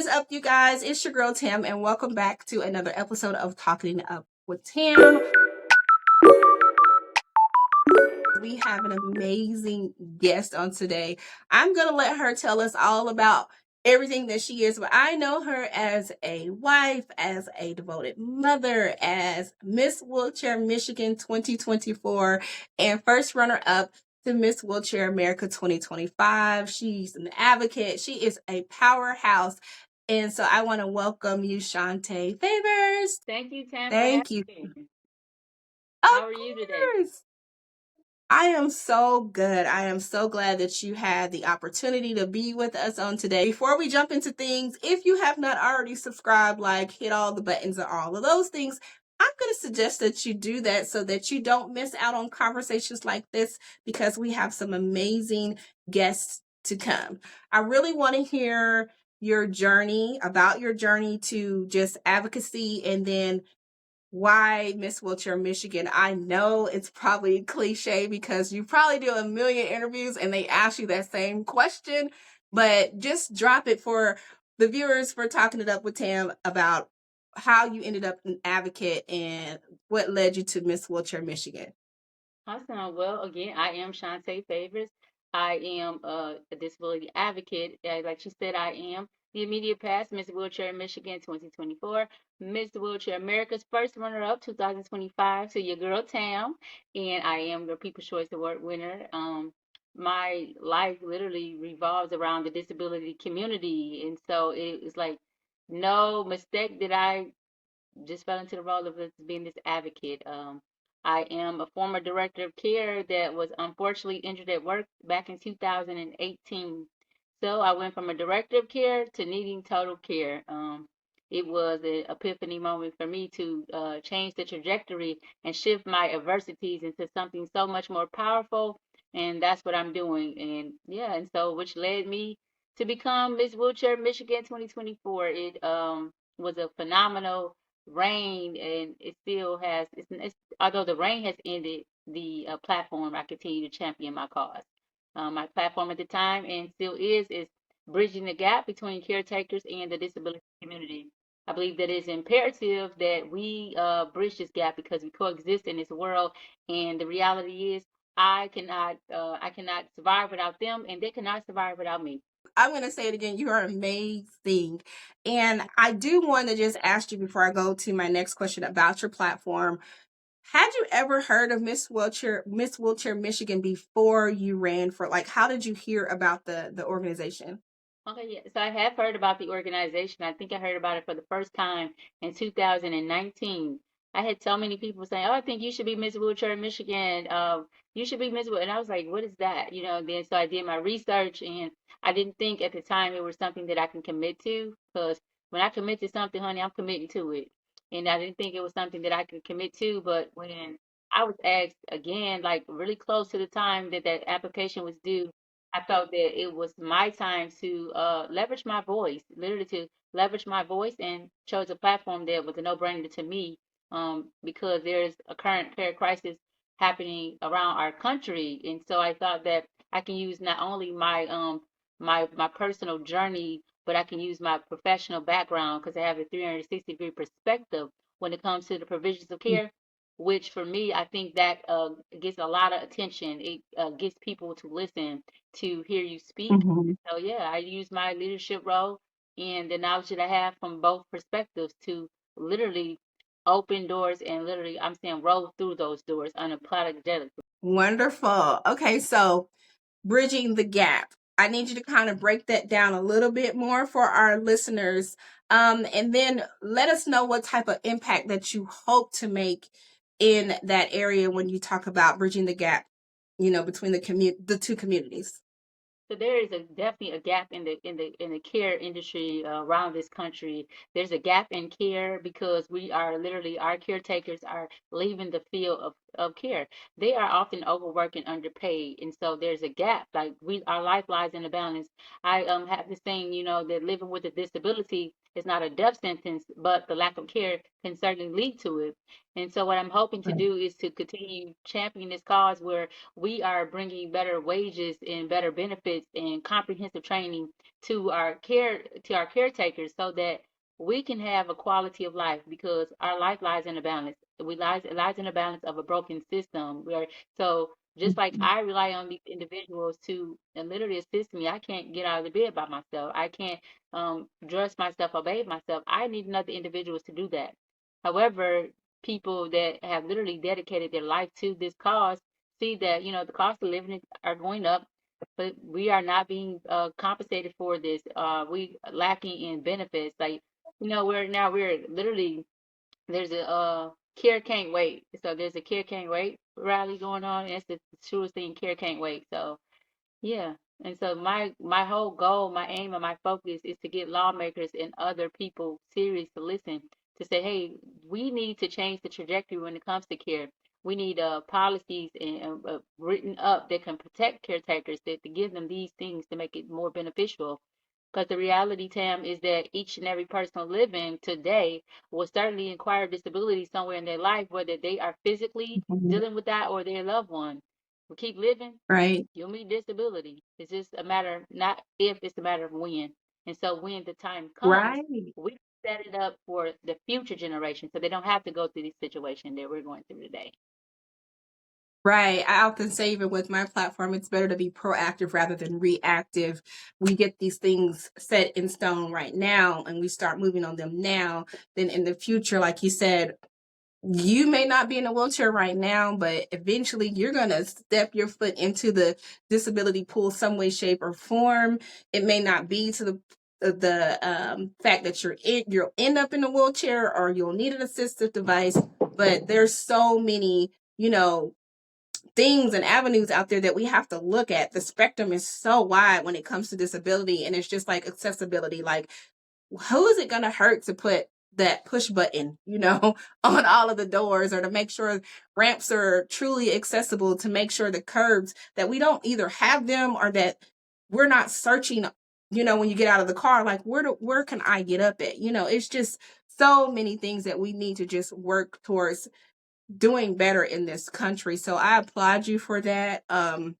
is up, you guys? It's your girl Tam, and welcome back to another episode of Talking Up with Tam. We have an amazing guest on today. I'm going to let her tell us all about everything that she is, but I know her as a wife, as a devoted mother, as Miss Wheelchair Michigan 2024, and first runner up to Miss Wheelchair America 2025. She's an advocate. She is a powerhouse. And so I want to welcome you, Shanta Favors. Thank you, Tam. Thank you. How are you today? I am so good. I am so glad that you had the opportunity to be with us on today. Before we jump into things, if you have not already subscribed, hit all the buttons and all of those things, I'm going to suggest that you do that so that you don't miss out on conversations like this, because we have some amazing guests to come. I really want to hear your journey to just advocacy, and then why Miss Wheelchair Michigan. I know it's probably cliche because you probably do a million interviews and they ask you that same question, but just drop it for the viewers for Talking It Up with Tam about how you ended up an advocate and what led you to Miss Wheelchair Michigan. Awesome. Well, again, I am Shanta Favors. I am a disability advocate. Like she said, I am the immediate past Miss Wheelchair Michigan 2024, Miss Wheelchair America's first runner-up 2025 to your girl Tam, and I am the People's Choice Award winner. My life literally revolves around the disability community, and so it was like no mistake that I just fell into the role of being this advocate. I am a former director of care that was unfortunately injured at work back in 2018. So I went from a director of care to needing total care. It was an epiphany moment for me to change the trajectory and shift my adversities into something so much more powerful. And that's what I'm doing. And yeah, and so which led me to become Miss Wheelchair Michigan 2024. It was a phenomenal reign, and it still has. Although the reign has ended, the platform I continue to champion my cause. My platform at the time and still is bridging the gap between caretakers and the disability community. I believe that it is imperative that we bridge this gap because we coexist in this world, and the reality is I cannot survive without them, and they cannot survive without me. I'm going to say it again. You are amazing. And I do want to just ask you before I go to my next question about your platform. Had you ever heard of Miss Wheelchair Michigan before you ran for, how did you hear about the organization? Okay, yeah. So I have heard about the organization. I think I heard about it for the first time in 2019. I had so many people saying, "Oh, I think you should be Miss Wheelchair Michigan. You should be Miss Wheelchair." And I was like, "What is that?" Then so I did my research, and I didn't think at the time it was something that I can commit to, because when I commit to something, honey, I'm committing to it. And I didn't think it was something that I could commit to, but when I was asked again, like really close to the time that that application was due, I felt that it was my time to leverage my voice, literally to leverage my voice, and chose a platform that was a no-brainer to me, because there's a current care crisis happening around our country, and so I thought that I can use not only my personal journey, but I can use my professional background because I have a 360-degree perspective when it comes to the provisions of care, which for me, I think that gets a lot of attention. It gets people to listen to hear you speak. Mm-hmm. So yeah, I use my leadership role and the knowledge that I have from both perspectives to literally open doors and literally, I'm saying, roll through those doors unapologetically. Wonderful. Okay, so bridging the gap. I need you to kind of break that down a little bit more for our listeners. And then let us know what type of impact that you hope to make in that area when you talk about bridging the gap, between the two communities. So there is definitely a gap in the care industry around this country. There's a gap in care because we are literally our caretakers are leaving the field of care. They are often overworked and underpaid, and so there's a gap. Like our life lies in a balance. I have this saying, that living with a disability is not a death sentence, but the lack of care can certainly lead to it. And so what I'm hoping to Right. do is to continue championing this cause where we are bringing better wages and better benefits and comprehensive training to our caretakers so that we can have a quality of life because our life lies in a balance. It lies in a balance of a broken system where so just like Mhm. I rely on these individuals to literally assist me, I can't get out of the bed by myself. I can't dress myself or bathe myself. I need another individuals to do that. However, people that have literally dedicated their life to this cause see that the cost of living are going up, but we are not being compensated for this. We lacking in benefits. Like we're literally there's a care can't wait. So there's a care can't wait rally going on. And it's the truest thing. Care can't wait. So yeah. And so my whole goal, my aim, and my focus is to get lawmakers and other people serious to listen to say, hey, we need to change the trajectory when it comes to care. We need policies and written up that can protect caretakers, that to give them these things to make it more beneficial. Because the reality, Tam, is that each and every person living today will certainly acquire disability somewhere in their life, whether they are physically Mhm. dealing with that or their loved one. We keep living, Right. you'll meet disability. It's just a matter, not if, it's a matter of when. And so when the time comes, Right. we set it up for the future generation so they don't have to go through this situation that we're going through today. Right. I often say, even with my platform, it's better to be proactive rather than reactive. We get these things set in stone right now and we start moving on them now. Then in the future, like you said, you may not be in a wheelchair right now, but eventually you're going to step your foot into the disability pool some way, shape, or form. It may not be to the fact that you'll end up in a wheelchair or you'll need an assistive device, but there's so many, things and avenues out there that we have to look at. The spectrum is so wide when it comes to disability, and it's just like accessibility. Like, who is it going to hurt to put that push button, on all of the doors, or to make sure ramps are truly accessible, to make sure the curbs that we don't either have them or that we're not searching, when you get out of the car, like where can I get up at? It's just so many things that we need to just work towards doing better in this country. So I applaud you for that. I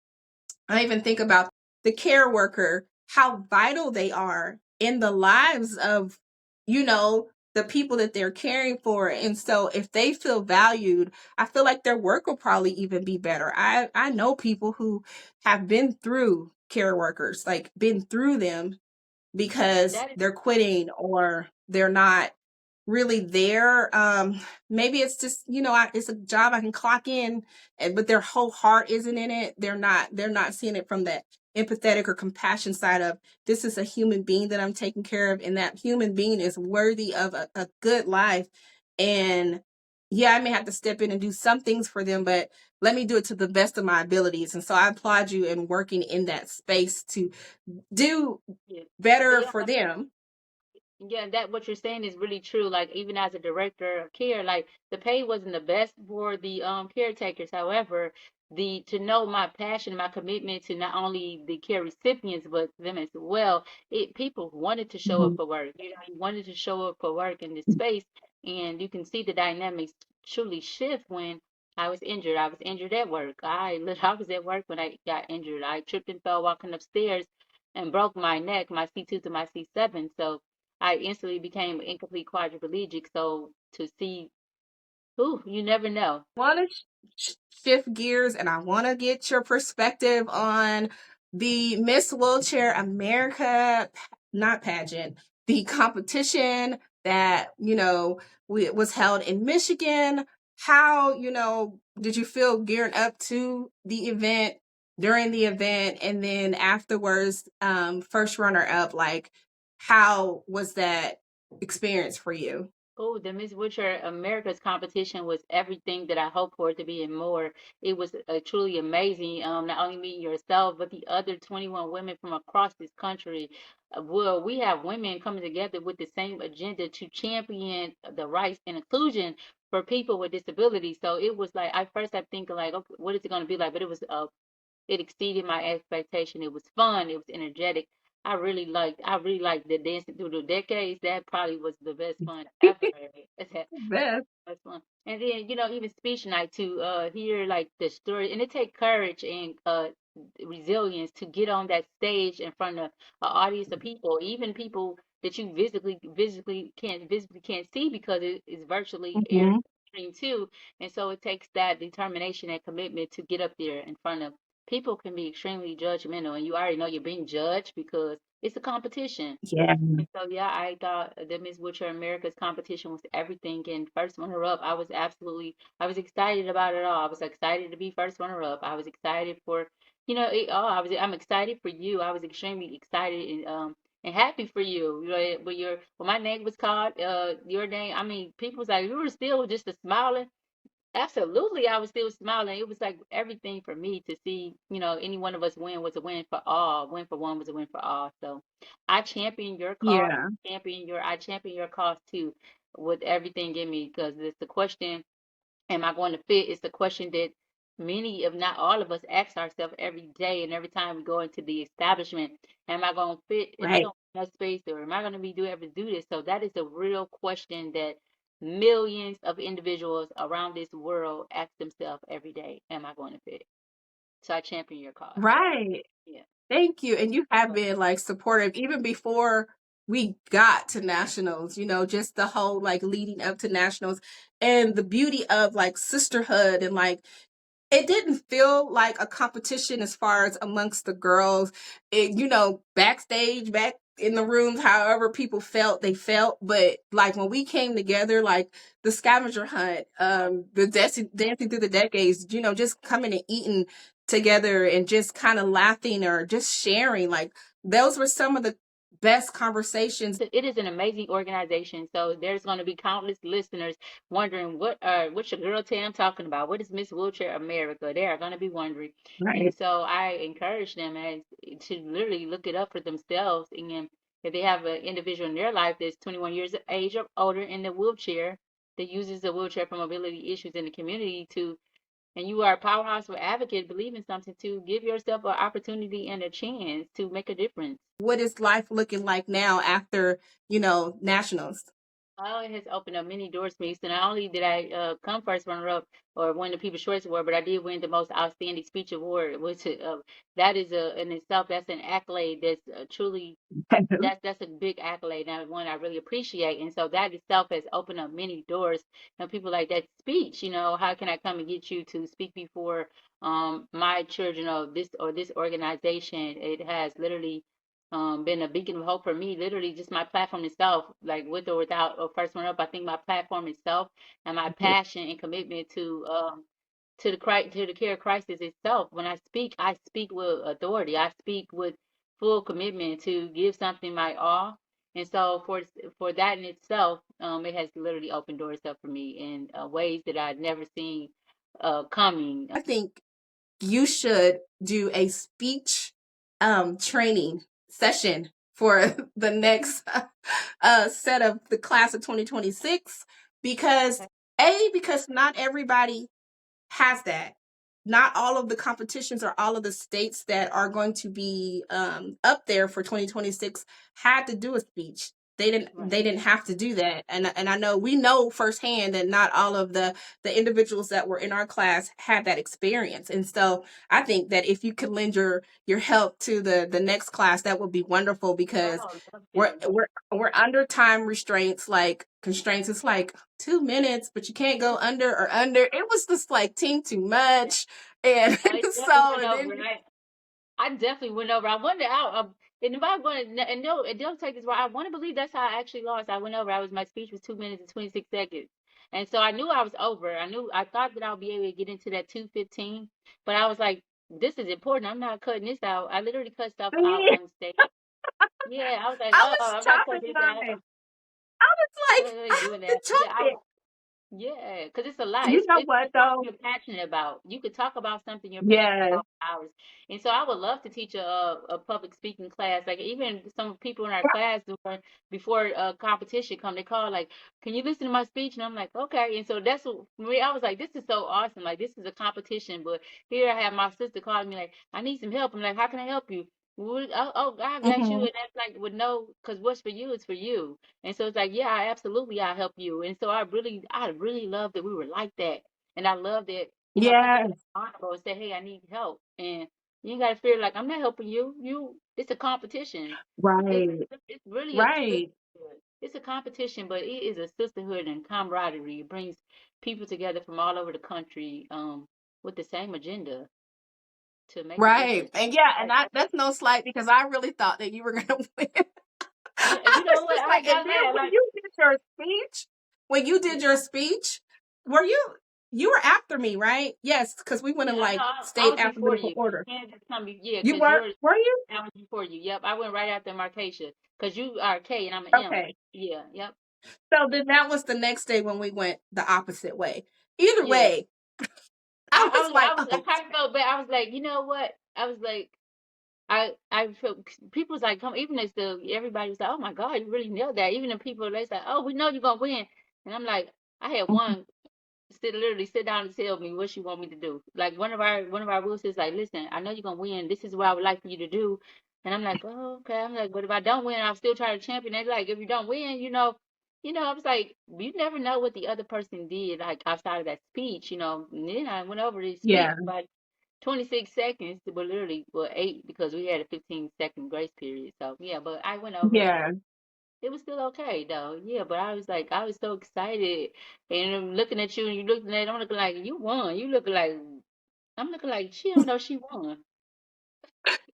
even think about the care worker, how vital they are in the lives of, you know, the people that they're caring for. And so if they feel valued, I feel like their work will probably even be better. I know people who have been through care workers, like been through them because That is, they're quitting or they're not really there. Maybe it's just, it's a job I can clock in, but their whole heart isn't in it. They're not seeing it from that empathetic or compassion side of, this is a human being that I'm taking care of, and that human being is worthy of a good life. And yeah, I may have to step in and do some things for them, but let me do it to the best of my abilities. And so I applaud you in working in that space to do yeah. better They for are. them. Yeah, that what you're saying is really true. Like even as a director of care, like the pay wasn't the best for the caretakers. However, the to know my passion, my commitment to not only the care recipients but them as well, people wanted to show up Mhm. for work. You wanted to show up for work in this space, and you can see the dynamics truly shift when I was injured. I was injured at work. I was at work when I got injured. I tripped and fell walking upstairs and broke my neck, my C2 to my C7. So I instantly became incomplete quadriplegic. So to see, ooh, you never know. Want to shift gears, and I want to get your perspective on the Miss Wheelchair America, not pageant, the competition that, was held in Michigan. How, did you feel gearing up to the event, during the event, and then afterwards, first runner up? Like, how was that experience for you? Oh, the Miss Wheelchair America's competition was everything that I hoped for it to be and more. It was truly amazing. Not only meeting yourself, but the other 21 women from across this country. Well, we have women coming together with the same agenda to champion the rights and inclusion for people with disabilities. So it was like, I first I'm thinking like, okay, what is it going to be like? But it exceeded my expectation. It was fun. It was energetic. I really liked the dancing through the decades. That probably was the best fun ever. Best. That's fun. And then, even speech night to hear like the story, and it take courage and resilience to get on that stage in front of an audience of people, even people that you visibly can't see because it is virtually aired Hmm. stream too. And so it takes that determination and commitment to get up there in front of people can be extremely judgmental, and you already know you're being judged because it's a competition. Yeah. And so, yeah, I thought the Miss Wheelchair America's competition was everything. And first runner up, I was excited about it all. I was excited to be first runner up. I was excited for, it all. I'm excited for you. I was extremely excited and happy for you. When my name was called, your name, I mean, people was like, you were still just a smiling. Absolutely, I was still smiling. It was like everything for me to see, any one of us win was a win for all. Win for one was a win for all. So I champion your cause, Yeah. I champion your cause too with everything in me because it's the question, am I going to fit? It's the question that many, if not all of us, ask ourselves every day and every time we go into the establishment. Am I going to fit? Am I Right. going to have space, or am I going to be do ever do this? So that is a real question that millions of individuals around this world ask themselves every day. Am I going to fit? So I champion your cause. Right. Yeah. Thank you. And you have been like supportive even before we got to nationals, just the whole like leading up to nationals and the beauty of like sisterhood and like it didn't feel like a competition as far as amongst the girls. Backstage, back in the rooms, however people felt, they felt. But like when we came together, like the scavenger hunt, the dancing through the decades, just coming and eating together and just kind of laughing or just sharing, like those were some of the best conversations. It is an amazing organization. So there's going to be countless listeners wondering what's your girl Tam talking about? What is Miss Wheelchair America? They are going to be wondering. And Right. so I encourage them to literally look it up for themselves. And if they have an individual in their life that's 21 years of age or older in the wheelchair that uses the wheelchair for mobility issues in the community and you are a powerhouse or advocate, believe in something, to give yourself an opportunity and a chance to make a difference. What is life looking like now after, nationals? Oh, it has opened up many doors for me. So not only did I come first runner up or win the People's Choice Award, but I did win the Most Outstanding Speech Award, which that is in itself, that's an accolade that's truly that's a big accolade and one I really appreciate. And so that itself has opened up many doors. And people like that speech, how can I come and get you to speak before my children of this organization? It has literally been a beacon of hope for me. Literally, just my platform itself, like with or without a first one up. I think my platform itself and my passion and commitment to the care crisis itself. When I speak with authority. I speak with full commitment to give something my all. And so for that in itself, it has literally opened doors up for me in ways that I'd never seen coming. I think you should do a speech training session for the next set of the class of 2026 because because not everybody has that. Not all of the competitions or all of the states that are going to be up there for 2026 had to do a speech. They didn't. Right. They didn't have to do that, and I know we know firsthand that not all of the individuals that were in our class had that experience. And so I think that if you could lend your help to the next class, that would be wonderful because Oh, love we're to. we're we're under time restraints, like constraints. It's like 2 minutes, but you can't go under or under. It was just like team too much. And It definitely so went and over, then right? I definitely went over. I wonder how, and if I'm going to, and no, it don't take this right. I want to believe that's how I actually lost. I went over. My speech was 2 minutes and 26 seconds. And so I knew I was over. I thought that I'll be able to get into that 2:15, but I was like, this is important. I'm not cutting this out. I literally cut stuff out I on stage. Yeah, I was like, was I'm not cutting chopping this it out. on it. I was like, I I ain't doing have to that. Yeah, chop it. Yeah, because it's a lot. You know It's what something though? you're passionate about. You could talk about something you're passionate Yes. about for hours. And so I would love to teach a public speaking class. Like even some people in our class before competition come, they call like, "Can you listen to my speech?" And I'm like, "Okay." And so that's what for me. I was like, "This is so awesome! Like this is a competition." But here I have my sister calling me like, "I need some help." I'm like, "How can I help you?" Well, oh, I got you. Hmm. And that's like with no, because what's for you is for you. And so it's like, yeah, absolutely, I'll help you. And so I really love that we were like that. And I love that, people Yes. can be honorable and say, hey, I need help. And you ain't got to feel like I'm not helping you. It's a competition. Right. It's really a Right. sisterhood. It's a competition, but it is a sisterhood and camaraderie. It brings people together from all over the country, with the same agenda to make a Right. difference. And yeah, and Like, that's no slight because I really thought that you were gonna win. yeah, and I you was know what? just I like, ain't and gonna then lie. when Like, you did your speech, when you yeah. did your speech, were you were after me, right? Yes, because we went in Yeah, I know. like I state was before alphabetical you. You order. can't just come. Yeah, You because yours, were you? I was before you. Yep, I went right after Marcatia. Because you are K and I'm an M. Okay. Yeah, yep, So then that was the next day when we went the opposite way. Either yeah. way, I was like, I oh, kind of felt bad. I was like, you know what? I was like, I felt people was like, come, even as the everybody was like, oh my God, you really nailed that. Even the people they said, oh, we know you're gonna win. And I'm like, I had mhm, one literally sit down and tell me what she want me to do. Like one of our rules is like, listen, I know you're gonna win. This is what I would like for you to do. And I'm like, oh, okay. I'm like, but if I don't win, I'll still try to champion. They're like, if you don't win, I was like, you never know what the other person did, like outside of that speech, And then I went over the speech yeah, about 26 seconds, but literally, well, 8 because we had a 15-second grace period. So yeah, but I went over it. yeah. It was still okay though. Yeah, but I was like, I was so excited. And I'm looking at you and you looking at, I'm looking like you won. You looking like I'm looking like she don't know she won.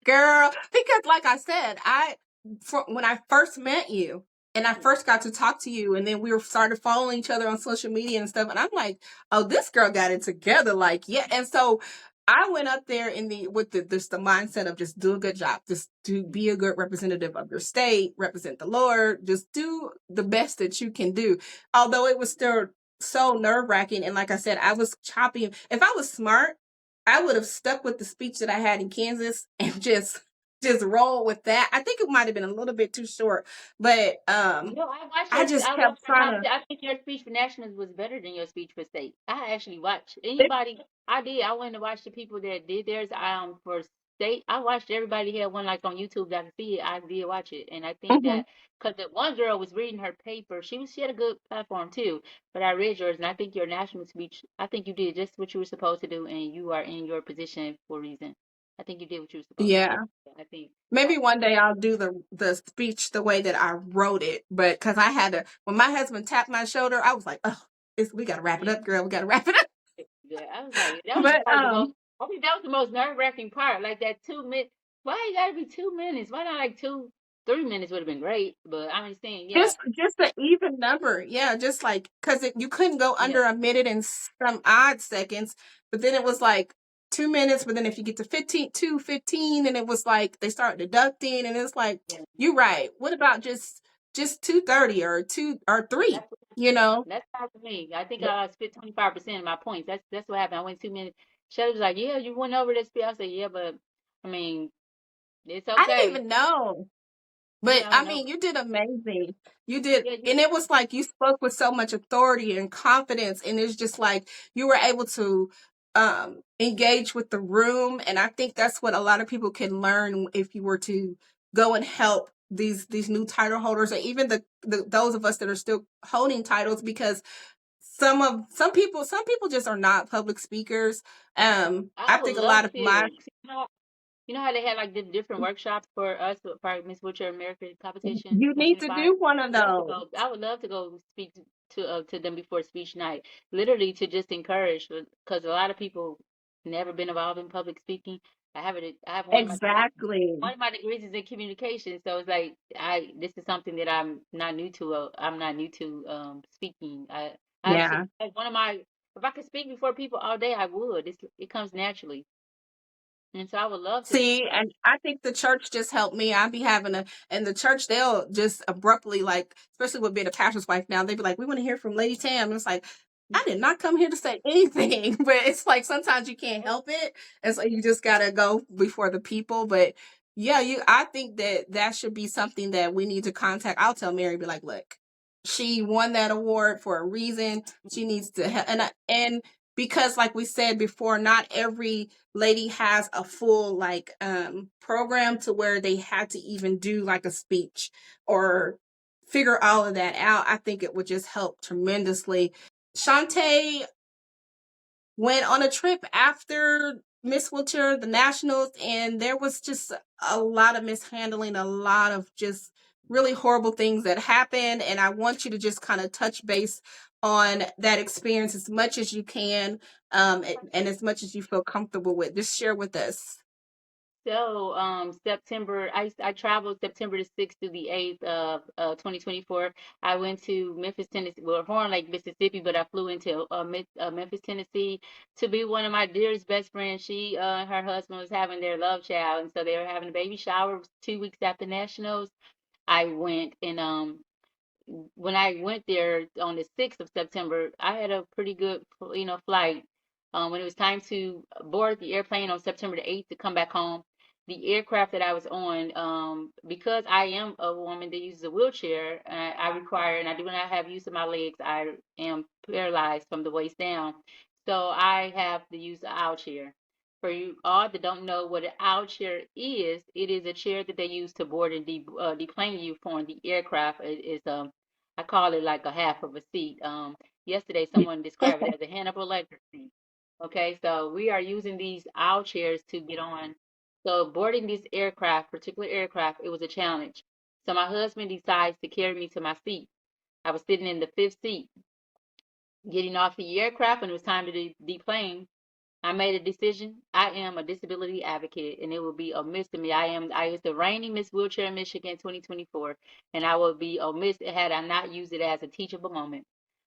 Girl, because like I said, when I first met you and I first got to talk to you, and then we were started following each other on social media and stuff, and I'm like, oh, this girl got it together, like yeah. And so I went up there in the with the just the mindset of just do a good job, just to be a good representative of your state, represent the Lord, just do the best that you can do. Although it was still so nerve wracking, and like I said, I was choppy. If I was smart, I would have stuck with the speech that I had in Kansas and just roll with that. I think it might have been a little bit too short, but No, I watched I your. just I watched kept your trying to. competition. I think your speech for nationals was better than your speech for state. I actually watched It, anybody. I did. I went to watch the people that did theirs. For state, I watched everybody had one like on YouTube that I could see it. I did watch it, and I think mhm. that because the one girl was reading her paper, she had a good platform too. But I read yours, and I think your national speech. I think you did just what you were supposed to do, and you are in your position for a reason. I think you did what you were supposed to do. Yeah, I think. maybe one day I'll do the speech the way that I wrote it, but because I had to, when my husband tapped my shoulder, I was like, oh, we got to wrap it Yeah. up, girl. We got to wrap it up. Yeah, I was like, that was But probably the most. I think that was the most nerve-wracking part. Like that 2 minute. Why you gotta be 2 minutes? Why not like 3 minutes would have been great. But I'm just saying, yeah, just the even number, yeah, just like because you couldn't go yeah, under a minute and some odd seconds, but then it was like 2 minutes. But then if you get to 15, and it was like they start deducting, and it's like yeah. you're right. What about just 2:30 or 2 or 3? That's what You happened. know, That's what happened to me. I think I spent 25% of my points. That's what happened. I went 2 minutes. Shelly was like, yeah, you went over this speed. I said, yeah, but I mean, it's I didn't okay. even know. But Yeah, I I went over. mean, you did amazing. You did, Yeah, you. and it was like you spoke with so much authority and confidence, and it's just like you were able to engage with the room. And I think that's what a lot of people can learn if you were to go and help these new title holders, or even the those of us that are still holding titles, because some people just are not public speakers. I I would think a love lot of my to. You know how they had like the different workshops for us for Miss Wheelchair America competition you need to 2025. do one of Love to those. go. I would love to go speak to them before speech night, literally to just encourage, because a lot of people never been involved in public speaking. I have Exactly. one of my degrees is in communication, so it's like this is something that I'm not new to. I'm not new to speaking. Yeah. like one of my if I could speak before people all day, I would. It comes naturally, and so I would love to. See, and I think the church just helped me. I'd be having and the church, they'll just abruptly, like, especially with being a pastor's wife now, they'd be like, we want to hear from Lady Tam. And it's like, I did not come here to say anything, but it's like sometimes you can't help it, and so you just gotta go before the people. But yeah, I think that that should be something that we need to contact. I'll tell Mary, be like, look, she won that award for a reason. She needs to help, and because like we said before, not every lady has a full like program to where they had to even do like a speech or figure all of that out. I think it would just help tremendously. Shantae went on a trip after Miss Wheelchair, the Nationals, and there was just a lot of mishandling, a lot of just really horrible things that happened. And I want you to just kind of touch base on that experience as much as you can, and as much as you feel comfortable with. Just share with us. So, September, I traveled September the 6th through the 8th of 2024. I went to Memphis, Tennessee, well, Horn Lake, Mississippi, but I flew into Memphis, Tennessee to be one of my dearest best friends. She and her husband was having their love child, and so they were having a baby shower. It was 2 weeks after Nationals. I went and when I went there on the 6th of September, I had a pretty good, flight. When it was time to board the airplane on September the 8th to come back home, the aircraft that I was on, because I am a woman that uses a wheelchair, I require, and I do not have use of my legs. I am paralyzed from the waist down. So I have to use the aisle chair. For you all that don't know what an aisle chair is, it is a chair that they use to board and deplane you from the aircraft. It is I call it like a half of a seat. Yesterday someone described it as a Hannibal Lecter seat. Okay, so we are using these aisle chairs to get on. So boarding this aircraft, particular aircraft, it was a challenge. So my husband decides to carry me to my seat. I was sitting in the fifth seat, getting off the aircraft, and it was time to deplane. I made a decision. I am a disability advocate, and it will be amiss to me. I was the reigning Miss Wheelchair Michigan 2024, and I will be amiss had I not used it as a teachable moment.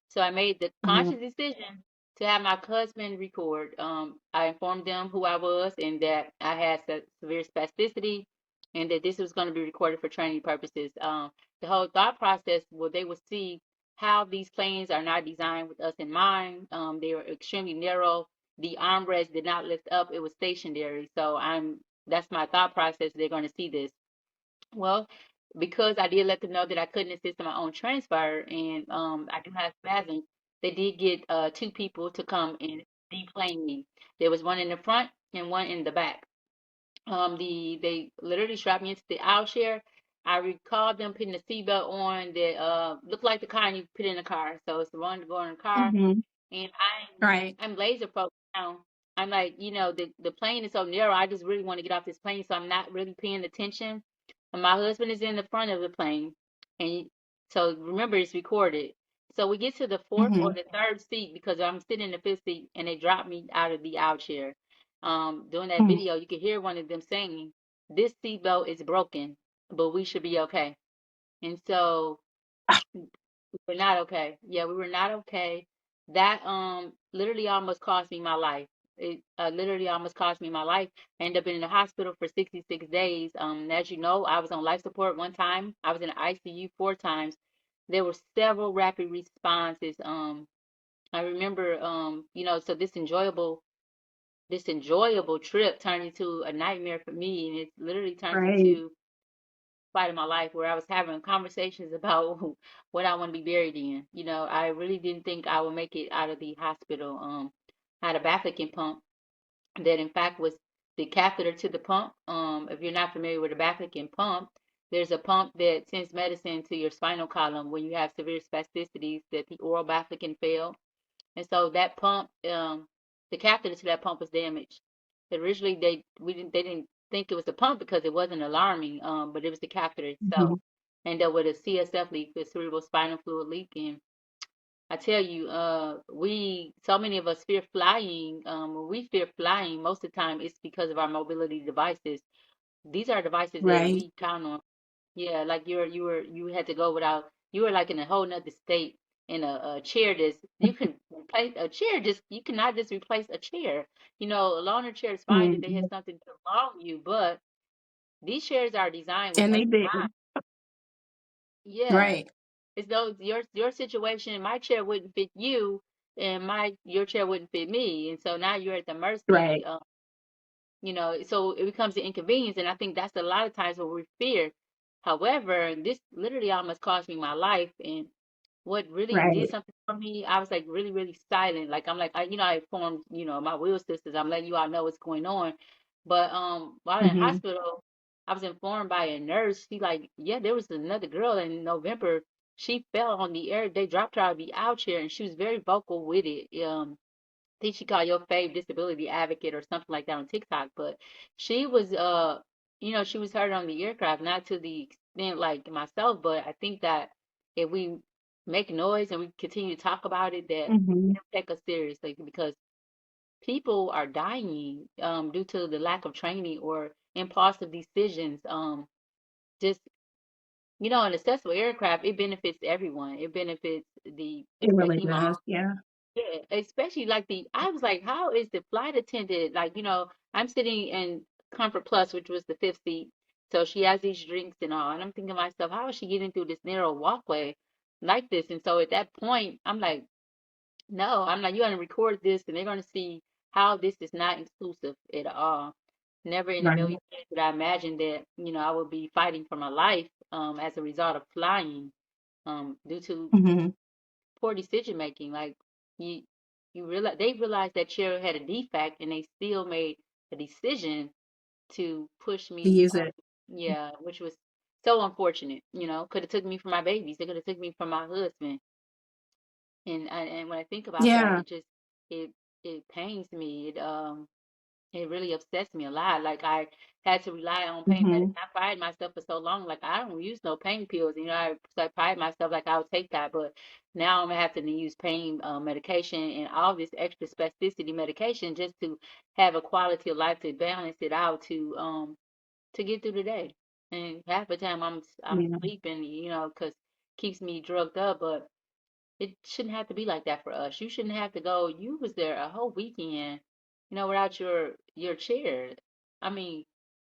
So I made the Mhm. conscious decision to have my husband record. I informed them who I was and that I had severe spasticity, and that this was going to be recorded for training purposes. The whole thought process, well, they would see how these planes are not designed with us in mind. They are extremely narrow. The armrest did not lift up, it was stationary. So that's my thought process. They're going to see this. Well, because I did let them know that I couldn't assist in my own transfer, and I do have spasms, they did get two people to come and deplane me. There was one in the front and one in the back. They literally strapped me into the aisle chair. I recall them putting the seatbelt on that looked like the kind you put in a car. So it's the one to go in the car, Mhm. and Right. I'm laser focused now. I'm like, the plane is so narrow. I just really want to get off this plane, so I'm not really paying attention. And my husband is in the front of the plane, and so remember it's recorded. So we get to the fourth or Mhm. the third seat because I'm sitting in the fifth seat, and they drop me out of the aisle chair. During that Mhm. video, you could hear one of them saying, "This seatbelt is broken, but we should be okay." And so we're not okay. Yeah, we were not okay. That literally almost cost me my life. It literally almost cost me my life. I ended up in the hospital for 66 days. As you know, I was on life support one time. I was in the ICU 4 times. There were several rapid responses. I remember, so this enjoyable trip turned into a nightmare for me, and it literally turned Right. into fight of my life where I was having conversations about what I want to be buried in. I really didn't think I would make it out of the hospital. I had a Baffican pump that, in fact, was the catheter to the pump. If you're not familiar with a Baffican pump, there's a pump that sends medicine to your spinal column when you have severe spasticities that the oral Baffican failed. And so that pump, the catheter to that pump was damaged. Originally, they didn't think it was the pump because it wasn't alarming, but it was the catheter itself. Mhm. And with a CSF leak, the cerebral spinal fluid leak, and I tell you, so many of us fear flying. When we fear flying, most of the time it's because of our mobility devices. These are devices that Right. we count on. Yeah, like you had to go without. You were like in a whole nother state in a chair. You can replace a chair. Just you cannot just replace a chair. A loaner chair is fine if they have Mhm. something to allow you, but these chairs are designed with And us they in mind. did. Yeah, Right. it's though your situation. My chair wouldn't fit you. and your chair wouldn't fit me, and so now you're at the mercy. Right. So it becomes an inconvenience, and I think that's a lot of times what we fear. However, this literally almost cost me my life, and what really did Right. something for me, I was like really, really silent. Like I'm like I informed, my will sisters. I'm letting you all know what's going on. But while in Hmm. hospital, I was informed by a nurse. She like, yeah, there was another girl in November. She fell on the air. They dropped her out of the out chair, and she was very vocal with it. Think she called your fave disability advocate or something like that on TikTok, but she was she was hurt on the aircraft, not to the extent like myself, but I think that if we make noise and we continue to talk about it, that Hmm. they'll take us seriously because people are dying due to the lack of training or impulsive decisions. Just an accessible aircraft, it benefits everyone. It benefits the It really especially my does. Yeah. yeah, especially like I was like, how is the flight attendant? Like, I'm sitting in Comfort Plus, which was the fifth seat. So she has these drinks and all. And I'm thinking to myself, how is she getting through this narrow walkway like this? And so at that point, I'm like, no, I'm like, you're going to record this and they're going to see how this is not inclusive at all. Never in a Right. million years did I imagine that, I would be fighting for my life as a result of flying due to Hmm. poor decision making. Like you you realize they realized that chair had a defect and they still made a decision to push To me use it. yeah, which was so unfortunate. Could have took me from my babies. They could have took me from my husband. And when I think about that, Yeah. it pains me. It really upsets me a lot. Like I had to rely on pain Hmm. medicine. I pride myself for so long. Like I don't use no pain pills. I pride myself like I'll take that. But now I'm having to use pain medication and all this extra spasticity medication just to have a quality of life to balance it out to get through the day. And half the time I'm Yeah. sleeping, because keeps me drugged up. But it shouldn't have to be like that for us. You shouldn't have to go. You was there a whole weekend, without your chair. I mean,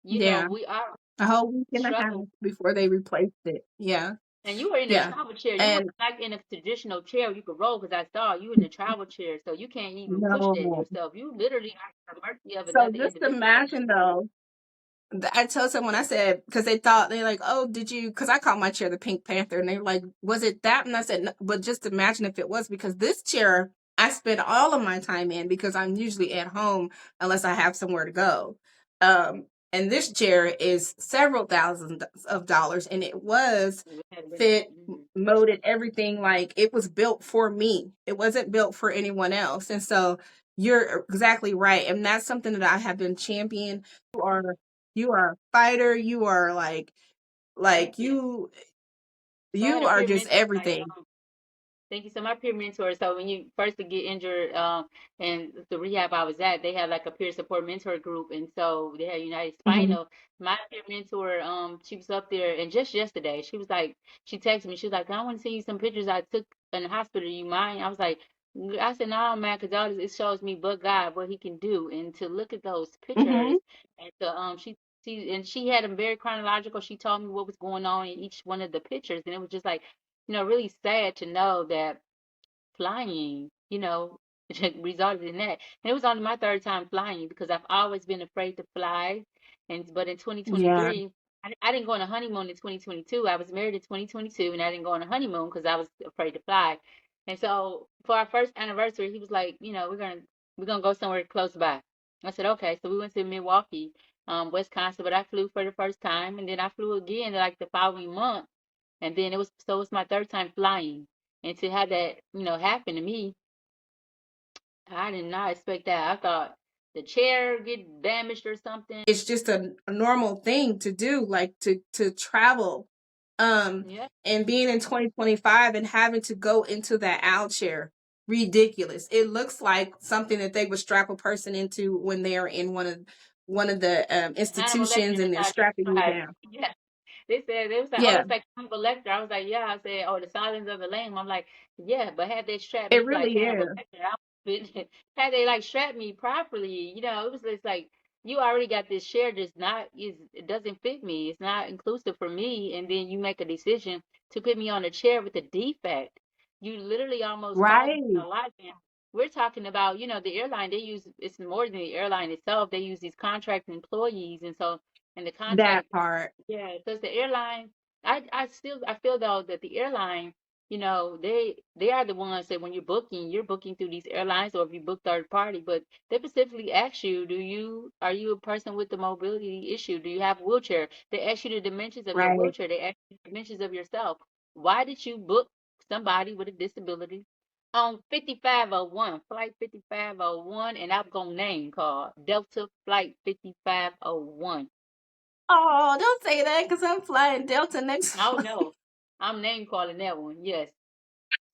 Yeah. we are A whole week and a half struggle. before they replaced it. Yeah. And you were in a Yeah. travel chair. You were And like in a traditional chair you could roll because I saw you in the travel chair, so you can't even push that no. yourself. You literally are at the mercy of So another just individual. imagine though, I told someone, I said, because they're like, oh, did you? Because I called my chair the Pink Panther, and they were like, was it that? And I said, no, but just imagine if it was, because this chair I spend all of my time in because I'm usually at home unless I have somewhere to go. And this chair is several thousands of dollars, and it was We had been, fit, molded, everything. Like it was built for me. It wasn't built for anyone else. And so you're exactly right, and that's something that I have been championing. You are a fighter. You are thank like you. So I had you a are peer just mentor like everything. thank you. So my peer mentor, so when you first to get injured, and the rehab I was at, they had like a peer support mentor group, and so they had United Hmm. Spinal. My peer mentor, she was up there, and just yesterday, she was like, she texted me, she was like, I want to send you some pictures I took in the hospital. You mind? I was like, I said, no, man, because all this, it shows me, but God, what He can do, and to look at those pictures, Hmm. and to she had them very chronological. She told me what was going on in each one of the pictures, and it was just like really sad to know that flying, resulted in that. And it was only my third time flying because I've always been afraid to fly. But in Yeah. 2023, I didn't go on a honeymoon in 2022. I was married in 2022 and I didn't go on a honeymoon because I was afraid to fly. And so for our first anniversary, he was like, we're gonna go somewhere close by. I said, okay. So we went to Milwaukee, Wisconsin, but I flew for the first time and then I flew again like the following month. And then it was my third time flying. And to have that, happen to me, I did not expect that. I thought the chair get damaged or something. It's just a normal thing to do, like to travel, Yeah. and being in 2025 and having to go into that owl chair, ridiculous. It looks like something that they would strap a person into when they're in one of the Hannibal institutions Lecter, and that's they're how strapping they you describe down. it. Yeah. They said they was like, oh, Yeah, it's like Hannibal Lecter. I was like, yeah. I said, oh, the Silence of the Lamb. I'm like, yeah, but had they strapped it me like really Hannibal is. Lecter, had they like strapped me properly, it was just like you already got this chair that's not is it doesn't fit me. It's not inclusive for me, and then you make a decision to put me on a chair with a defect. You literally almost cost me Right. my life. we're talking about, the airline, they use, it's more than the airline itself. They use these contract employees. And so, and the contract, That part. yeah, because the airline, I feel though that the airline, they are the ones that when you're booking through these airlines, or if you book third party, but they specifically ask you, are you a person with the mobility issue? Do you have a wheelchair? They ask you the dimensions of your Right. wheelchair. They ask you the dimensions of yourself. Why did you book somebody with a disability on 5501, flight 5501, and I'm gonna name call Delta flight 5501. Oh, don't say that because I'm flying Delta next Oh month. no, I'm name calling that one. Yes.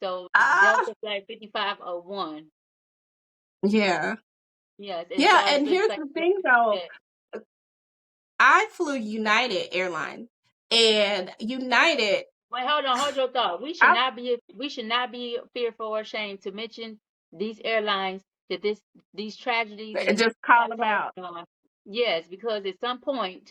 So Ah, Delta flight 5501. yeah. Yes, and Yeah, so and it's here's like the thing though. that. I flew United Airlines, and United, Wait, hold on, hold your thought. I We should not be fearful or ashamed to mention these airlines, that these tragedies and these just call mishaps them have out. gone. Yes, because at some point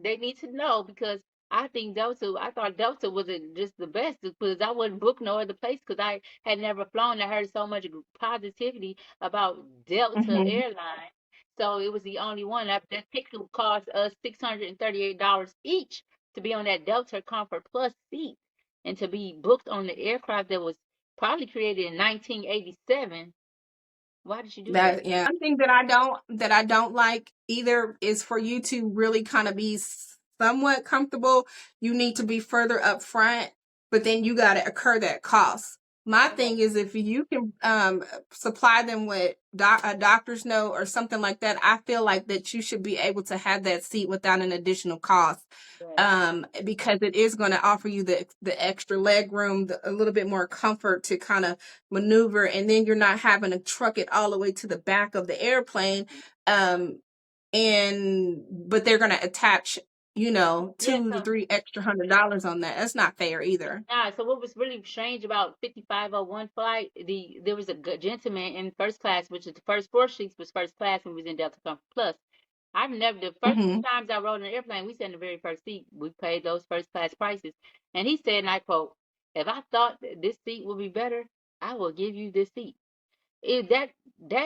they need to know, because I thought Delta was just the best, because I wouldn't book no other place, because I had never flown. I heard so much positivity about Delta Hmm. Airlines. So it was the only one. That ticket cost us $638 each to be on that Delta Comfort Plus seat, and to be booked on the aircraft that was probably created in 1987. Why did you do that? That, yeah. One thing that I don't like either is for you to really kind of be somewhat comfortable. You need to be further up front, but then you got to incur that cost. My Okay. thing is if you can supply them with a doctor's note or something like that, I feel like that you should be able to have that seat without an additional cost, Right. because it is going to offer you the extra leg room, a little bit more comfort to kind of maneuver, and then you're not having to truck it all the way to the back of the airplane. um and but they're going to attach, Yeah. two to three extra $100 on that. That's not fair either. Nah, so what was really strange about 5501 flight, there was a gentleman in first class, which is the first four seats was first class, and was in Delta Comfort Plus. I've never, the first two Hmm. times I rode an airplane, we sat in the very first seat. We paid those first class prices. And he said, and I quote, "If I thought that this seat would be better, I will give you this seat." That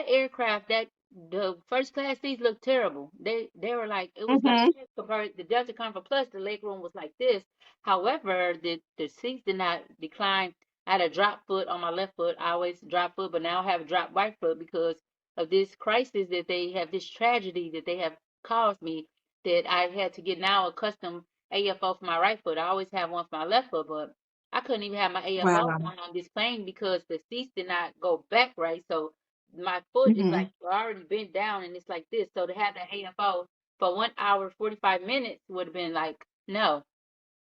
aircraft, that the first class seats looked terrible. They were like, it was like Hmm. compared the Delta Comfort Plus, the leg room was like this. However, the seats did not decline. I had a drop foot on my left foot. I always drop foot, but now I have a drop right foot because of this crisis that they have, this tragedy that they have caused me, that I had to get now a custom AFO for my right foot. I always have one for my left foot, but I couldn't even have my AFO Wow. on this plane because the seats did not go back right. So my foot is Hmm. like already bent down, and it's like this. So to have the AFO for 1 hour 45 minutes would have been like, no,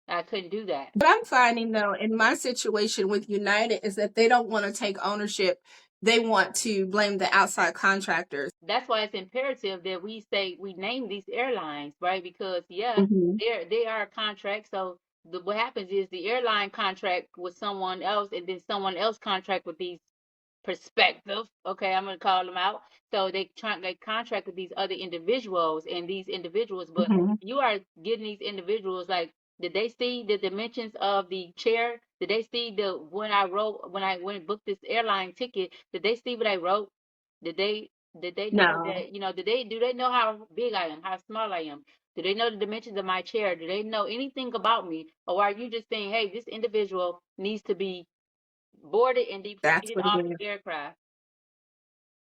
I couldn't do that. But I'm finding though, in my situation with United, is that they don't want to take ownership. They want to blame the outside contractors. That's why it's imperative that we say we name these airlines, right? Because yeah, Hmm. they are a contract. So what happens is the airline contract with someone else, and then someone else contract with these perspective. Okay, I'm gonna call them out. So they contract with these other individuals, and these individuals, but Hmm. you are getting these individuals like, did they see the dimensions of the chair? Did they see the when I wrote when I went and booked this airline ticket? Did they see what I wrote? Did they know No, that, do they know how big I am, how small I am? Do they know the dimensions of my chair? Do they know anything about me? Or are you just saying, hey, this individual needs to be boarded and that's depleted what it off is. the aircraft?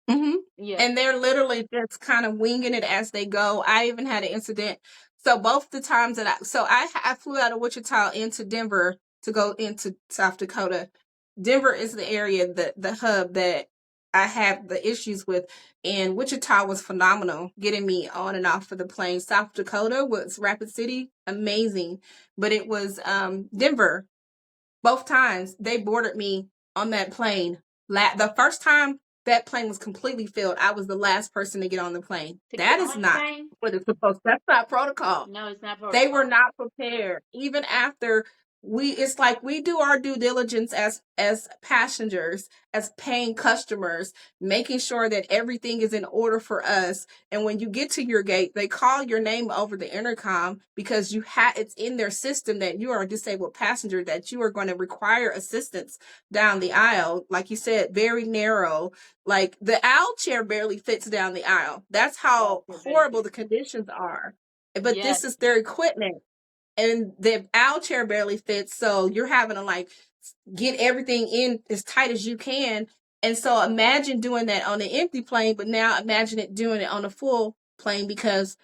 Hmm. Yeah. And they're literally just kind of winging it as they go. I even had an incident. So both the times that I flew out of Wichita into Denver to go into South Dakota. Denver is the area, the hub that I have the issues with, and Wichita was phenomenal getting me on and off of the plane. South Dakota was Rapid City, amazing, but it was Denver. Both times they boarded me on that plane. The first time that plane was completely filled, I was the last person to get on the plane. To get That is on the not plane? what it's supposed. That's not protocol. No, it's not They were protocol. not prepared. Even after. it's like we do our due diligence as passengers, as paying customers, making sure that everything is in order for us. And when you get to your gate, they call your name over the intercom because it's in their system that you are a disabled passenger, that you are going to require assistance down the aisle. Like you said, very narrow. Like the aisle chair barely fits down the aisle. That's how That's very horrible good. the conditions are. But Yes, this is their equipment, and the aisle chair barely fits, so you're having to like get everything in as tight as you can. And so imagine doing that on an empty plane, but now imagine it doing it on a full plane, because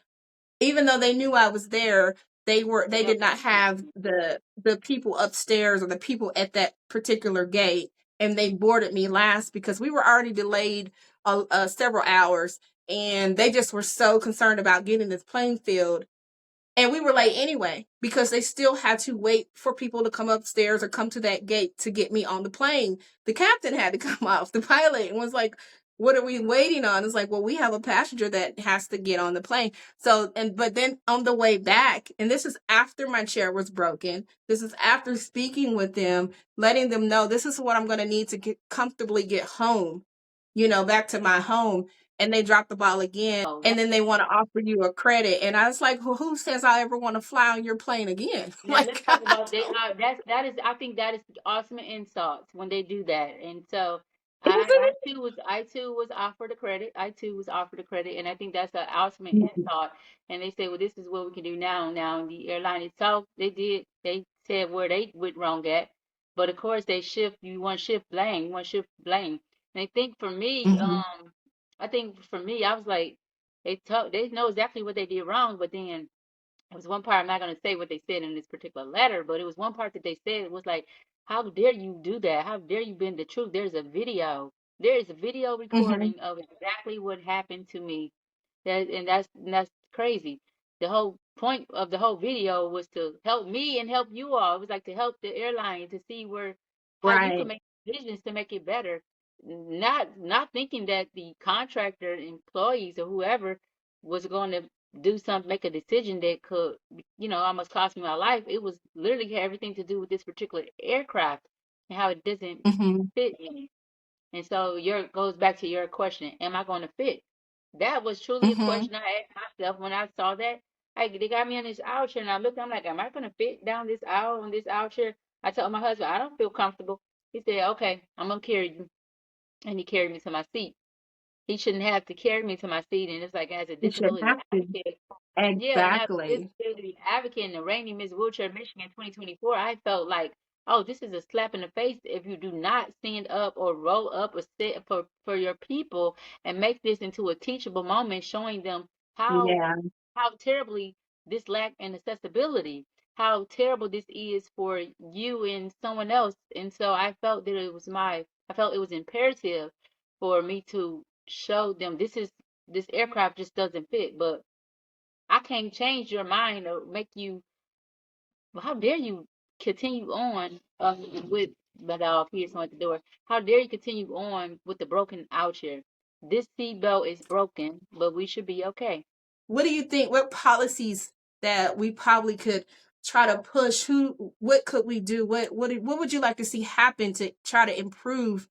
even though they knew I was there, they they don't did not see have you. the people upstairs or the people at that particular gate, and they boarded me last because we were already delayed several hours, and they just were so concerned about getting this plane filled. And we were late anyway because they still had to wait for people to come upstairs or come to that gate to get me on the plane. The captain had to come off, the pilot, and was like, "What are we waiting on?" It's like, "Well, we have a passenger that has to get on the plane." So, but then on the way back, and this is after my chair was broken, this is after speaking with them, letting them know this is what I'm going to need to comfortably get home, back to my home. And they drop the ball again, Oh, and that, then they want to offer you a credit. And I was like, well, who says I ever want to fly on your plane again? now let's Like, talk about they are that is I think that is the ultimate insult when they do that. And so isn't I too was offered a credit. I too was offered a credit, and I think that's the ultimate it? insult. And they say, well, this is what we can do now. Now the airline itself, they said where they went wrong at, but of course they shift. You want shift blame. And I think for me, Mm-hmm. I was like, they know exactly what they did wrong, but then it was one part, I'm not going to say what they said in this particular letter, but it was one part that they said, it was like, how dare you do that? How dare you bend the truth? There's a video. There is a video Mm-hmm. recording of exactly what happened to me. And that's crazy. The whole point of the whole video was to help me and help you all. It was like to help the airline to see how you can Right. make decisions to make it better. Not thinking that the contractor, employees, or whoever was going to make a decision that could, almost cost me my life. It was literally had everything to do with this particular aircraft and how it doesn't Mm-hmm. fit me. And so your goes back to your question, am I going to fit? That was truly a Mm-hmm. question I asked myself when I saw that. They got me in this aisle chair, and I looked, I'm like, am I going to fit down this aisle in this aisle chair? I told my husband, I don't feel comfortable. He said, okay, I'm going to carry you. And he carried me to my seat. He shouldn't have to carry me to my seat. And it's like, as a You should disability have to. advocate, yeah, and as a Exactly. disability advocate in the reigning Miss Wheelchair Michigan 2024, I felt like, oh, this is a slap in the face if you do not stand up or roll up or sit for your people and make this into a teachable moment, showing them how Yeah. how terribly this lack in accessibility, how terrible this is for you and someone else. And so I felt it was imperative for me to show them this aircraft just doesn't fit. But I can't change your mind or make you. Well, how dare you continue on with the dog? Here's someone at the door. How dare you continue on with the broken out here? This seatbelt is broken, but we should be okay. What do you think? What policies that we probably could try to push? What could we do? What would you like to see happen to try to improve,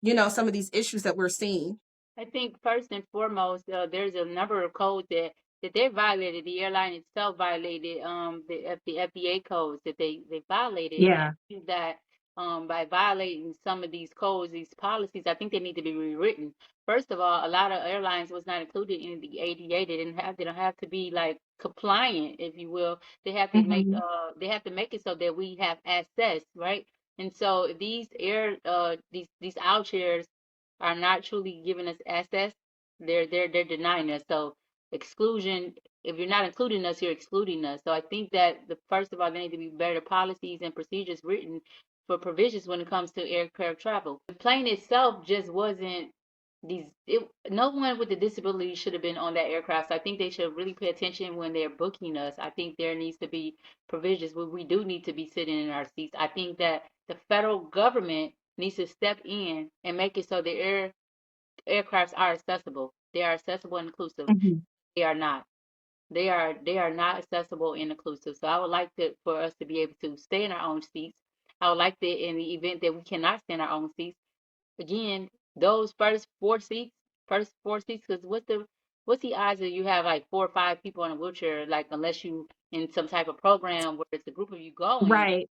some of these issues that we're seeing? I think first and foremost, there's a number of codes that they violated. The airline itself violated the FBA codes that they violated, and I Yeah. think that by violating some of these codes, these policies, I think they need to be rewritten. First of all, a lot of airlines was not included in the ADA. They don't have to be like compliant, if you will. Mm-hmm. They have to make it so that we have access, right? And so these out chairs are not truly giving us access, they're denying us. So exclusion, if you're not including us, you're excluding us. So I think that the first of all, there need to be better policies and procedures written for provisions when it comes to aircraft travel. The plane itself just wasn't no one with a disability should have been on that aircraft. So I think they should really pay attention when they're booking us. I think there needs to be provisions where we do need to be sitting in our seats. I think that the federal government needs to step in and make it so the aircrafts are accessible. They are accessible and inclusive. Mm-hmm. They are not. they are not accessible and inclusive. So I would like to for us to be able to stay in our own seats. I would like to, in the event that we cannot stay in our own seats, again, those first four seats, because what's the odds that you have like 4 or 5 people in a wheelchair, like unless you in some type of program where it's a group of you going. Right.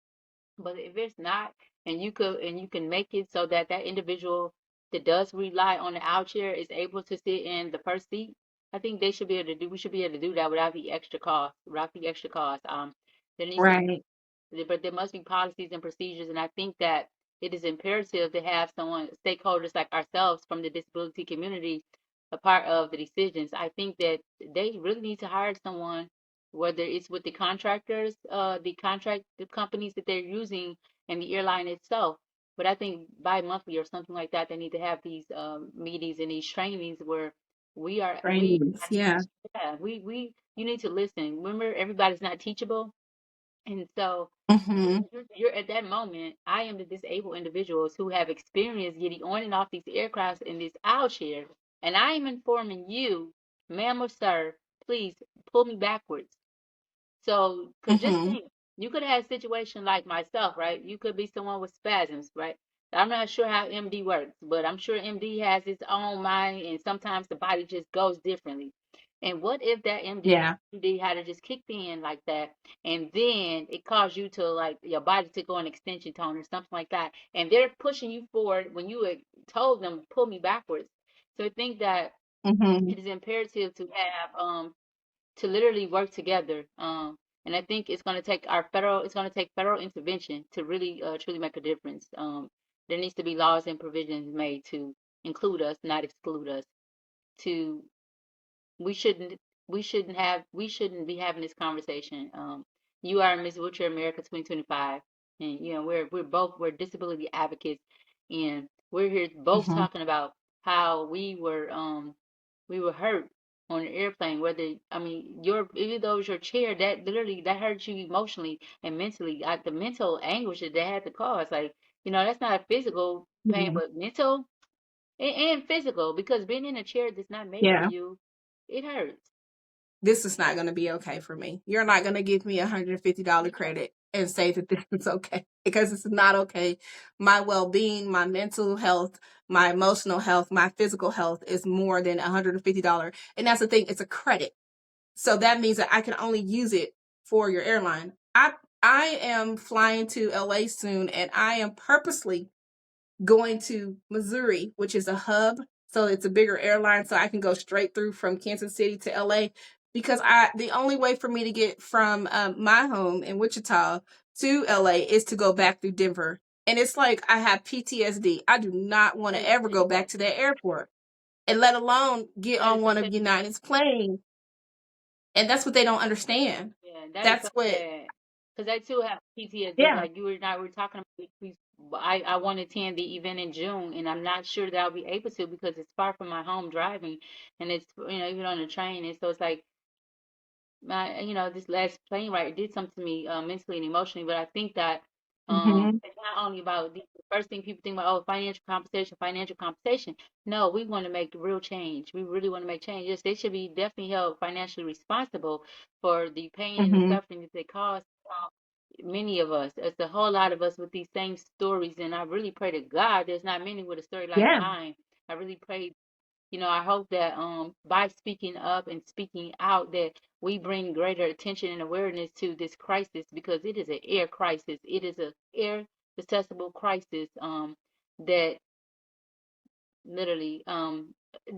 But if it's not, and you can make it so that that individual that does rely on the outchair is able to sit in the first seat, I think they should be able to do. We should be able to do that without the extra cost. Without the extra cost. There needs to Right. but there must be policies and procedures, and I think that it is imperative to have someone, stakeholders like ourselves from the disability community, a part of the decisions. I think that they really need to hire someone, whether it's with the contractors, the companies that they're using, and the airline itself. But I think bi-monthly or something like that, they need to have these meetings and these trainings where we Trainings. are Yeah. teach. Yeah, you need to listen. Remember, everybody's not teachable, and so Mm-hmm. you're at that moment. I am the disabled individuals who have experience getting on and off these aircrafts in this aisle chair, and I am informing you, ma'am or sir, please pull me backwards. So, because just Mm-hmm. think, you could have a situation like myself, right? You could be someone with spasms, right? I'm not sure how MD works, but I'm sure MD has its own mind, and sometimes the body just goes differently. And what if that Yeah. MD had to just kicked in like that, and then it caused you to like your body to go on extension tone or something like that, and they're pushing you forward when you had told them pull me backwards. So I think that Mm-hmm. it is imperative to have to literally work together. And I think it's going to take federal intervention to really truly make a difference. There needs to be laws and provisions made to include us, not exclude us. To we shouldn't we shouldn't be having this conversation. You are Miss Wheelchair America 2025, and we're disability advocates, and we're here both Mm-hmm. talking about how we were hurt on an airplane. Whether I mean your even though it was your chair, that literally that hurt you emotionally and mentally. The mental anguish that they had to cause, like that's not a physical pain, Yeah. but mental and physical, because being in a chair that's not made for Yeah. you, it hurts. This is not going to be okay for me. You're not going to give me $150 Yeah, credit and say that this is okay because it's not okay. My well being, my mental health, my emotional health, my physical health is more than $150. And that's the thing, it's a credit. So that means that I can only use it for your airline. I am flying to LA soon and I am purposely going to Missouri, which is a hub. So it's a bigger airline, so I can go straight through from Kansas City to LA. Because the only way for me to get from my home in Wichita to LA is to go back through Denver. And it's like I have PTSD. I do not want to ever go back to exactly. that airport, and let alone get That on is so one of sad. United's planes. And that's what they don't understand. Yeah, that is That's so what, sad. Because I too have PTSD. yeah. Like you and I were talking about, I want to attend the event in June, and I'm not sure that I'll be able to because it's far from my home driving, and it's even on the train, and so it's like this last plane ride did something to me mentally and emotionally. But I think that Hmm. it's not only about the first thing people think about, oh, financial compensation, financial compensation. No, we want to make real change. We really want to make change. Yes, they should be definitely held financially responsible for the pain and the Hmm. suffering that they cause. Many of us, it's a whole lot of us with these same stories, and I really pray to God there's not many with a story like Yeah. mine. I really pray, I hope that by speaking up and speaking out that we bring greater attention and awareness to this crisis, because it is an air crisis. It is a air accessible crisis that literally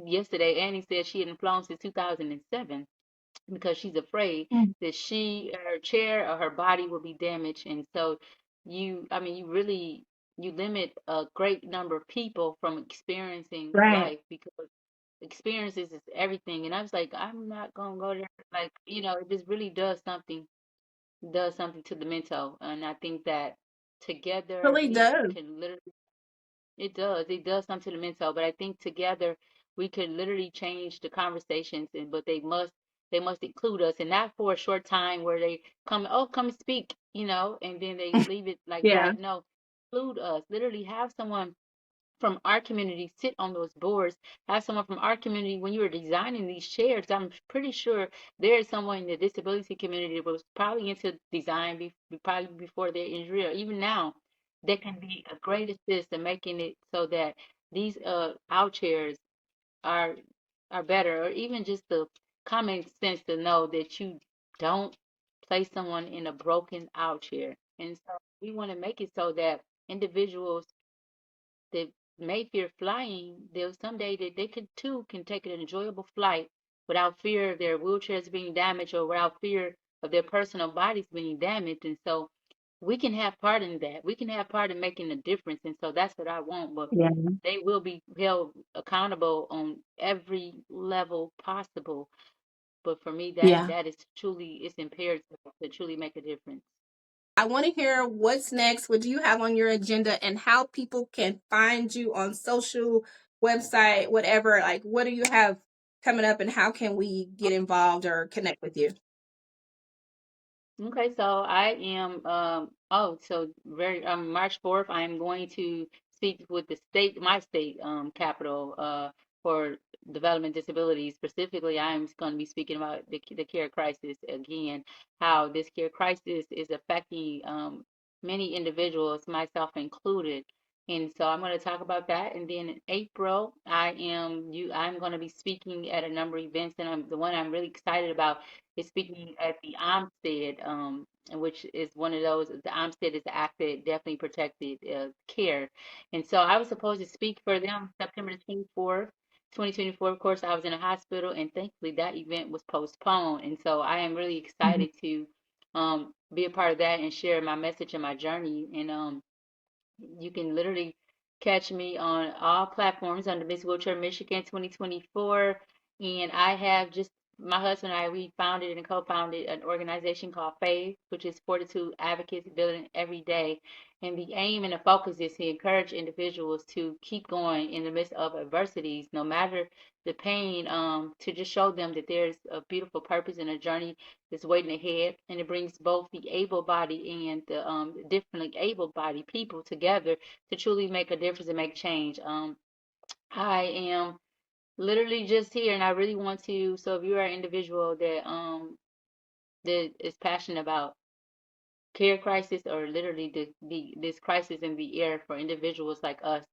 yesterday Annie said she hadn't flown since 2007 because she's afraid that her chair or her body will be damaged. And so you limit a great number of people from experiencing Right. life, because experiences is everything. And I was like, I'm not gonna go there. Like, it just really does something to the mental. And I think that together Really we does. can literally it does something to the mental. But I think together we can literally change the conversations, but they must include us, and not for a short time where they come and speak, and then they leave it like Yeah. that. No, include us. Literally have someone from our community sit on those boards. Have someone from our community, when you were designing these chairs, I'm pretty sure there is someone in the disability community that was probably into design probably before their injury or even now that can be a great assist in making it so that these out chairs are are better, or even just the common sense to know that you don't place someone in a broken out chair. And so we want to make it so that individuals that may fear flying, there's someday that they could too can take an enjoyable flight without fear of their wheelchairs being damaged or without fear of their personal bodies being damaged. And so we can have part in that. We can have part in making a difference. And so that's what I want. But Yeah. they will be held accountable on every level possible. But for me, Yeah. that is truly it's imperative to truly make a difference. I want to hear what's next. What do you have on your agenda and how people can find you on social, website, whatever? Like, what do you have coming up and how can we get involved or connect with you? Okay, so I am so very March 4th I am going to speak with the state my state capital for development disabilities. Specifically, I'm going to be speaking about the care crisis again, how this care crisis is affecting many individuals, myself included. And so I'm going to talk about that. And then in April, I'm going to be speaking at a number of events, and the one I'm really excited about is speaking at the Olmsted, which is one of those. The Olmsted is the active, definitely protected care, and so I was supposed to speak for them September the 24th. 2024, of course, I was in a hospital, and thankfully that event was postponed. And so I am really Mhm. excited to be a part of that and share my message and my journey. And you can literally catch me on all platforms under Miss Wheelchair Michigan 2024. And I have just my husband and I, we founded and co-founded an organization called FAVE, which is Fortitude Advocacy Building Every Day. And the aim and the focus is to encourage individuals to keep going in the midst of adversities, no matter the pain, to just show them that there's a beautiful purpose and a journey that's waiting ahead, and it brings both the able-bodied and the differently able-bodied people together to truly make a difference and make change. I am literally just here, and I really want to. So, if you are an individual that is passionate about care crisis or literally this crisis in the air for individuals like us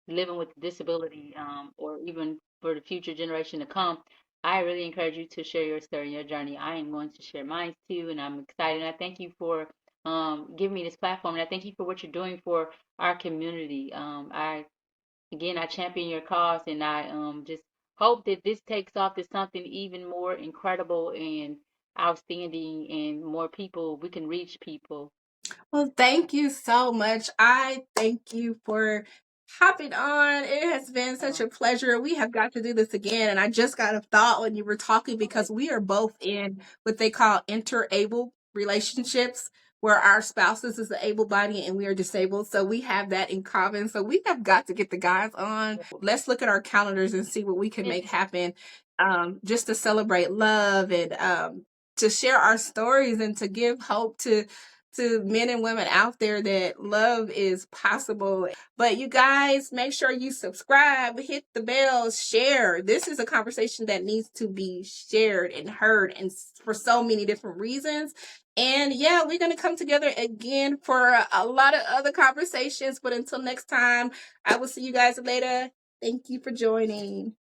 living with disability, or even for the future generation to come, I really encourage you to share your story and your journey. I am going to share mine too, and I'm excited. And I thank you for giving me this platform, and I thank you for what you're doing for our community. I champion your cause, and I just hope that this takes off to something even more incredible and outstanding, and more people we can reach people. Well, thank you so much. I thank you for hopping on. It has been such So, a pleasure. We have got to do this again. And I just got a thought when you were talking okay. because we are both in what they call inter-able relationships where our spouses is the able body and we are disabled. So we have that in common. So we have got to get the guys on. Let's look at our calendars and see what we can make happen, just to celebrate love and to share our stories and to give hope to men and women out there that love is possible. But you guys, make sure you subscribe, hit the bell, share. This is a conversation that needs to be shared and heard, and for so many different reasons. And yeah, we're going to come together again for a lot of other conversations. But until next time, I will see you guys later. Thank you for joining.